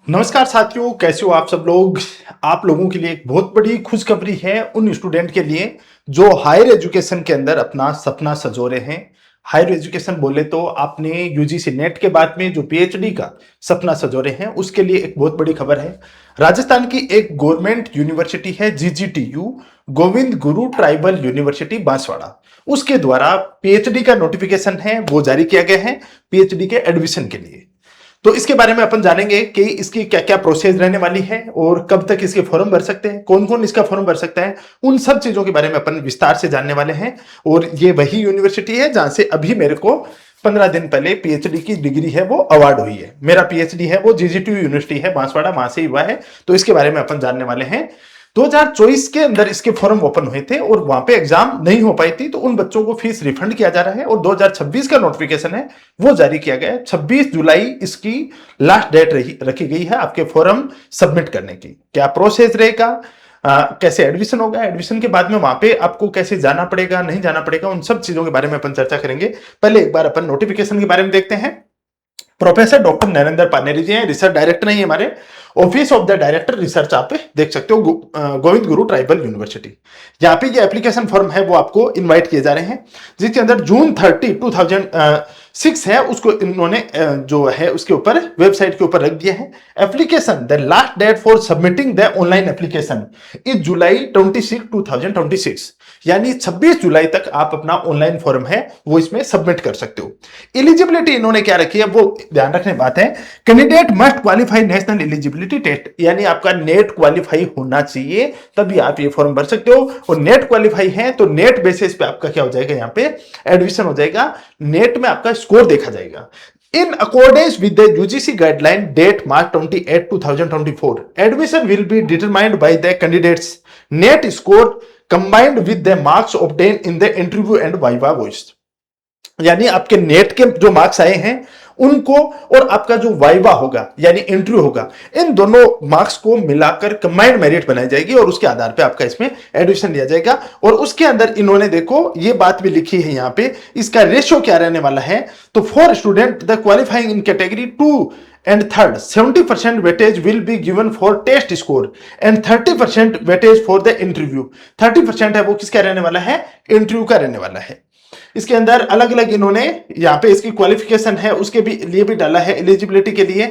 नमस्कार साथियों, कैसे हो आप सब लोग। आप लोगों के लिए एक बहुत बड़ी खुशखबरी है उन स्टूडेंट के लिए जो हायर एजुकेशन के अंदर अपना सपना संजो रहे हैं। हायर एजुकेशन बोले तो आपने यूजीसी नेट के बाद में जो पीएचडी का सपना संजो रहे हैं उसके लिए एक बहुत बड़ी खबर है। राजस्थान की एक गवर्नमेंट यूनिवर्सिटी है जीजीटीयू, गोविंद गुरु ट्राइबल यूनिवर्सिटी बांसवाड़ा, उसके द्वारा पीएचडी का नोटिफिकेशन है वो जारी किया गया है पीएचडी के एडमिशन के लिए। तो इसके बारे में अपन जानेंगे कि इसकी क्या क्या प्रोसेस रहने वाली है और कब तक इसके फॉर्म भर सकते हैं, कौन कौन इसका फॉर्म भर सकता है, उन सब चीजों के बारे में अपन विस्तार से जानने वाले हैं। और ये वही यूनिवर्सिटी है जहां से अभी मेरे को 15 दिन पहले पीएचडी की डिग्री है वो अवार्ड हुई है। मेरा पीएचडी है वो जीजीटी यूनिवर्सिटी है बांसवाड़ा, वहां से हुआ है। तो इसके बारे में अपन जानने वाले हैं। 2024 के अंदर इसके फॉर्म ओपन हुए थे और वहां पे एग्जाम नहीं हो पाई थी, तो उन बच्चों को फीस रिफंड किया जा रहा है। और 2026 का नोटिफिकेशन है वो जारी किया गया है। 26 जुलाई इसकी लास्ट डेट रखी गई है आपके फॉर्म सबमिट करने की। क्या प्रोसेस रहेगा, कैसे एडमिशन होगा, एडमिशन के बाद में वहां पे आपको कैसे जाना पड़ेगा नहीं जाना पड़ेगा, उन सब चीजों के बारे में अपन चर्चा करेंगे। पहले एक बार अपन नोटिफिकेशन के बारे में देखते हैं। प्रोफेसर डॉक्टर नरेंद्र पानेरी जी हैं, रिसर्च डायरेक्टर हैं हमारे। Office of the director research आप देख सकते हो, गोविंद गुरु ट्राइबल यूनिवर्सिटी। यहाँ पे ये एप्लीकेशन फॉर्म है वो आपको इनवाइट किए जा रहे हैं, जिसके अंदर जून 30 2006 है उसको इन्होंने जो है उसके ऊपर वेबसाइट के ऊपर रख दिया है। Application the last date for submitting the online application is July 26 2026, यानी 26 जुलाई तक आप अपना ऑनलाइन फॉर्म है वो इसमें सबमिट कर सकते हो। एलिजिबिलिटी इन्होंने क्या रखी है वो ध्यान रखने बात है। Candidate must qualify national eligibility test, यानी आपका नेट क्वालिफाई होना चाहिए तभी आप ये फॉर्म भर सकते हो। और नेट क्वालिफाई है तो नेट बेसिस पे आपका क्या हो जाएगा, यहाँ पे एडमिशन हो जाएगा। नेट में आपका स्कोर देखा जाएगा। In accordance with the UGC guideline date March 28, 2024, admission will be determined by the candidate's net score combined with the marks obtained in the interview and viva voice। यानी आपके net के जो marks आए हैं उनको और आपका जो वाइवा होगा यानी इंटरव्यू होगा, इन दोनों मार्क्स को मिलाकर कंबाइंड मेरिट बनाई जाएगी और उसके आधार पे आपका इसमें एडमिशन लिया जाएगा। और उसके अंदर इन्होंने देखो ये बात भी लिखी है यहाँ पे, इसका रेशियो क्या रहने वाला है। तो for student the qualifying in category 2 and third, 70% weightage will be given for test score and 30% weightage for the interview। 30% है वो किसका रहने वाला है, इंटरव्यू का रहने वाला है। इसके अंदर अलग अलग इन्होंने यहाँ पे इसकी क्वालिफिकेशन है उसके भी लिए भी डाला है। एलिजिबिलिटी के लिए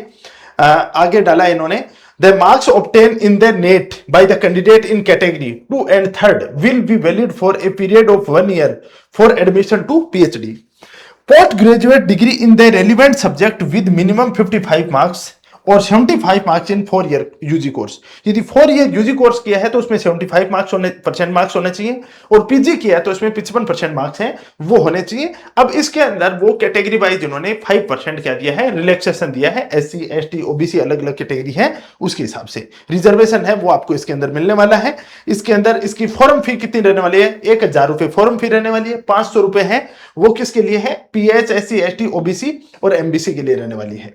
आगे डाला इन्होंने, the marks obtain in the NET by the candidate in category 2 and 3 will be valid for a period of 1 year for admission to PhD. Post graduate degree in the relevant subject with minimum 55 marks और 75 marks in 4 year UG course. यदि 4 year UG course किया है तो उसमें 75 marks होने चाहिए और PG किया है तो उसमें 55% मार्क्स हैं वो होने चाहिए। अब इसके अंदर वो कैटेगरी वाइज इन्होंने 5% क्या दिया है, रिलैक्सेशन दिया है। एससी एसटी ओबीसी अलग अलग कैटेगरी है उसके हिसाब से रिजर्वेशन है वो आपको इसके अंदर मिलने वाला है। इसके अंदर इसकी फॉर्म फी कितनी रहने वाली है, 1000 रुपए फॉर्म फी रहने वाली है। 500 रुपए है वो किसके लिए है, पीएच एससी एसटी ओबीसी और एमबीसी के लिए रहने वाली है।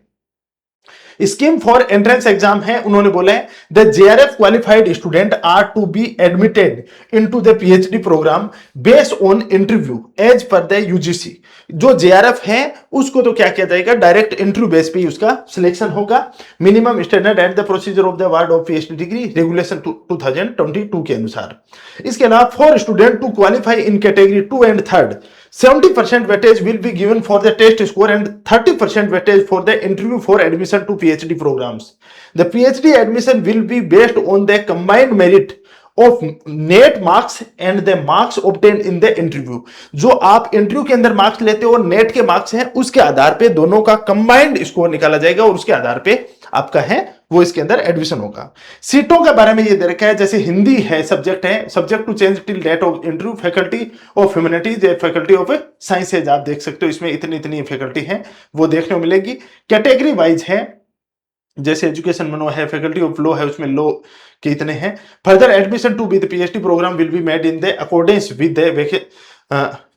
स्कीम फॉर एंट्रेंस एग्जाम है, उन्होंने बोला है the JRF qualified student are to be admitted into the PhD programme based on interview as per the UGC. जो जेआरएफ है उसको तो क्या किया जाएगा, डायरेक्ट इंटरव्यू बेस पे उसका सिलेक्शन होगा। Minimum standard and the procedure of the award of PhD degree regulation 2022 के अनुसार। इसके अलावा for student to qualify in category 2 and 3, 70% weightage will be given for the test score and 30% weightage for the interview for admission to PhD programs। The PhD admission will be based on the combined merit of net marks and the marks obtained in the interview। जो आप interview के अंदर marks लेते हो और net के marks हैं उसके आधार पे दोनों का कंबाइंड स्कोर निकाला जाएगा और उसके आधार पे आपका है वो इसके अंदर एडमिशन होगा। सीटों के बारे में ये दे रखा है, जैसे हिंदी है सब्जेक्ट है, subject to change till date of interview, faculty of humanities, faculty of sciences. आप देख सकते हो इसमें इतनी इतनी फैकल्टी है वो देखने को मिलेगी। कैटेगरी वाइज है, जैसे एजुकेशन मनो है, फैकल्टी ऑफ लॉ है उसमें लॉ के इतने हैं। Further admission to be the PhD programme will be made in the accordance with the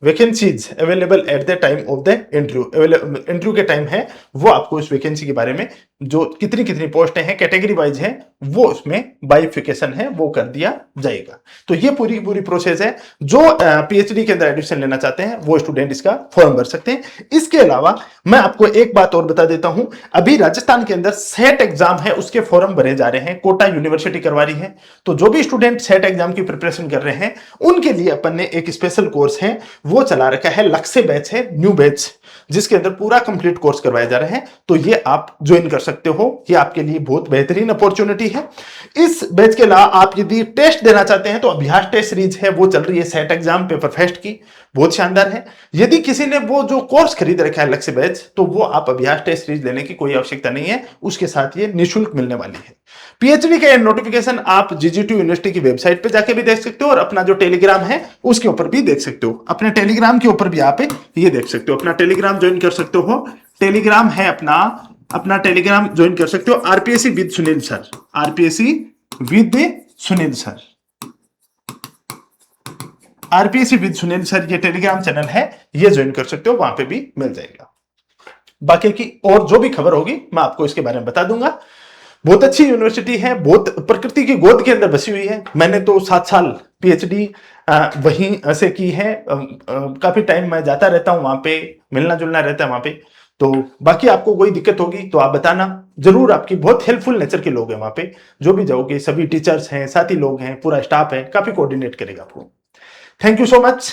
vacancies available at the time of the interview के टाइम है वो आपको इस वैकेंसी के बारे में जो कितनी कितनी पोस्टें हैं कैटेगरी वाइज है वो उसमें बाइफिकेशन है वो कर दिया जाएगा। तो ये पूरी पूरी प्रोसेस है। जो पीएचडी के अंदर एडमिशन लेना चाहते हैं वो स्टूडेंट इसका फॉर्म भर सकते हैं। इसके अलावा मैं आपको एक बात और बता देता हूं, अभी राजस्थान के अंदर सेट एग्जाम है उसके फॉर्म भरे जा रहे हैं, कोटा यूनिवर्सिटी करवा रही है। तो जो भी स्टूडेंट सेट एग्जाम की प्रिपरेशन कर रहे हैं उनके लिए अपन ने एक स्पेशल कोर्स है वो चला रखा है, लक्ष्य बैच है, न्यू बैच, जिसके अंदर पूरा कंप्लीट कोर्स करवाया जा रहा है। तो ये आप ज्वाइन कर सकते हो, ये आपके लिए बहुत बेहतरीन अपॉर्चुनिटी है। इस बैच के अलावा आप यदि टेस्ट देना चाहते हैं तो अभ्यास टेस्ट सीरीज है वो चल रही है सेट एग्जाम पेपर फेस्ट की, बहुत शानदार है। यदि किसी ने वो जो कोर्स खरीद रखा है लक्ष्य बैच तो वो आप अभ्यास टेस्ट सीरीज लेने की कोई आवश्यकता नहीं है, उसके साथ ये निःशुल्क मिलने वाली है। पीएचडी का नोटिफिकेशन आप जीजीटी यूनिवर्सिटी की वेबसाइट पे जाके भी देख सकते हो और अपना जो टेलीग्राम है उसके ऊपर भी देख सकते हो। अपने टेलीग्राम के ऊपर भी आप ये देख सकते हो, अपना टेलीग्राम ज्वाइन कर सकते हो। टेलीग्राम है अपना टेलीग्राम ज्वाइन कर सकते हो, RPSC with Sunil sir, RPSC with Sunil sir, RPSC with Sunil sir ये टेलीग्राम चैनल है, ये ज्वाइन कर सकते हो, वहां पे भी मिल जाएगा। बाकी की और जो भी खबर होगी मैं आपको इसके बारे में बता दूंगा। बहुत अच्छी यूनिवर्सिटी है, बहुत प्रकृति की गोद के अंदर बसी हुई है। मैंने तो 7 साल पीएचडी वहीं से की है, काफी टाइम मैं जाता रहता हूं वहां पे, मिलना जुलना रहता है वहां पे। तो बाकी आपको कोई दिक्कत होगी तो आप बताना जरूर, आपकी बहुत हेल्पफुल नेचर के लोग हैं वहां पे, जो भी जाओगे सभी टीचर्स हैं, साथी लोग हैं, पूरा स्टाफ है, काफी कोऑर्डिनेट करेगा आपको। Thank you so much.